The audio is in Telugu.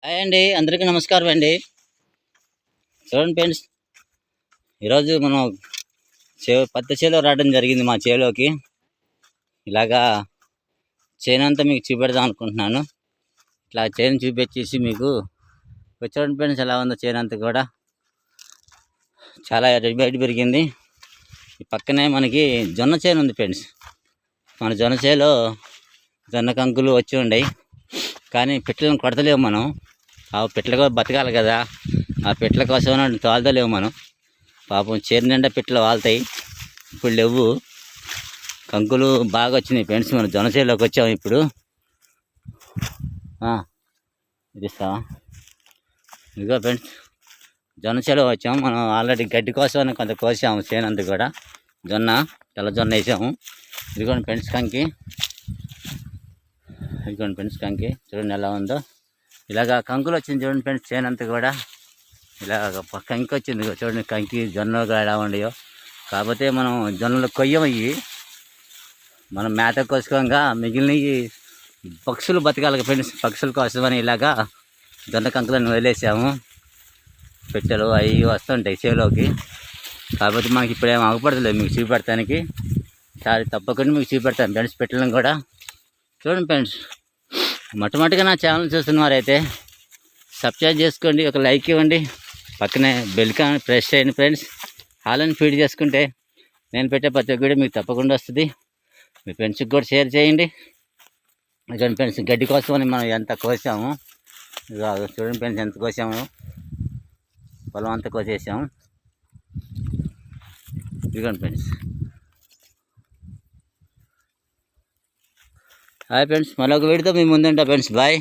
హాయ్ అండి, అందరికీ నమస్కారం అండి. చూడండి ఫ్రెండ్స్, ఈరోజు మనం పత్తి చేలో రావడం జరిగింది. మా చేలోకి ఇలాగా చేనంతా మీకు చూపెడదాం అనుకుంటున్నాను. ఇట్లా చేను చూపించేసి మీకు చూడండి ఫ్రెండ్స్, ఎలా ఉందో చేనంతా కూడా చాలా బయట పెరిగింది. ఈ పక్కనే మనకి జొన్న చేను ఉంది ఫ్రెండ్స్. మన జొన్న చేలో జొన్న కంకులు వచ్చి ఉన్నాయి, కానీ పిట్టలను కొడతలేము మనం. ఆ పిట్టలు కూడా బతకాలి కదా, ఆ పిట్టల కోసం తోలుతలేవు మనం. పాపం చేరు నిండా పిట్టలు వాళ్తాయి. ఇప్పుడు లేవు, కంకులు బాగా వచ్చినాయి ఫ్రెండ్స్. మనం జొన్న చేలోకి వచ్చాము ఇప్పుడు. ఇది ఇస్తావా? ఇదిగో ఫ్రెండ్స్, జొన్న చేలో వచ్చాము మనం. ఆల్రెడీ గడ్డి కోసం కొంత కోసాము చేనంతా కూడా. జొన్న, తెల్ల జొన్న వేసాము. ఇదిగోండి ఫ్రెండ్స్ కంకి, ఇదిగోండి ఫ్రెండ్స్ కంకి. చూడండి ఎలా ఉందో. ఇలాగ కంకులు వచ్చింది చూడండి ఫ్రెండ్స్, చేనంతా కూడా ఇలాగ కంకి వచ్చింది చూడండి. కంకి జొన్నలు కూడా ఎలా ఉండయో. కాకపోతే మనం జొన్నలు కొయ్యం, ఇవి మనం మేత కోసుకోగా మిగిలినవి పక్షులు బతకాలి ఫ్రెండ్స్. పక్షుల కోసమని ఇలాగా జొన్న కంకులను వదిలేసాము. పెట్టెలు అవి వస్తుంటాయి చేలోకి. కాకపోతే మనకి ఇప్పుడు ఏం ఆగపడతలేదు మీకు చూపెడతానికి. చాలా తప్పకుండా మీకు చూపెడతాను ఫ్రెండ్స్ పెట్టెలను కూడా. చూడండి ఫ్రెండ్స్, మొట్టమొదటిగా నా ఛానల్ చూస్తున్నవారైతే సబ్స్క్రైబ్ చేసుకోండి, ఒక లైక్ ఇవ్వండి, పక్కనే బెల్ కాని ప్రెస్ చేయండి ఫ్రెండ్స్. హాలని ఫీడ్ చేసుకుంటే నేను పెట్టే ప్రతి ఒక్క వీడియో మీకు తప్పకుండా వస్తుంది. మీ ఫ్రెండ్స్కి కూడా షేర్ చేయండి. ఇదిగోండి ఫ్రెండ్స్, గడ్డి కోసమని మనం ఎంత కోసాము. చూడండి ఫ్రెండ్స్, ఎంత కోసాము. పొలం అంతా కోసేసాము. ఇదిగోండి ఫ్రెండ్స్. హాయ్ ఫ్రెండ్స్, మరొక వీడియోతో మీ ముందుంటా ఫ్రెండ్స్. బాయ్.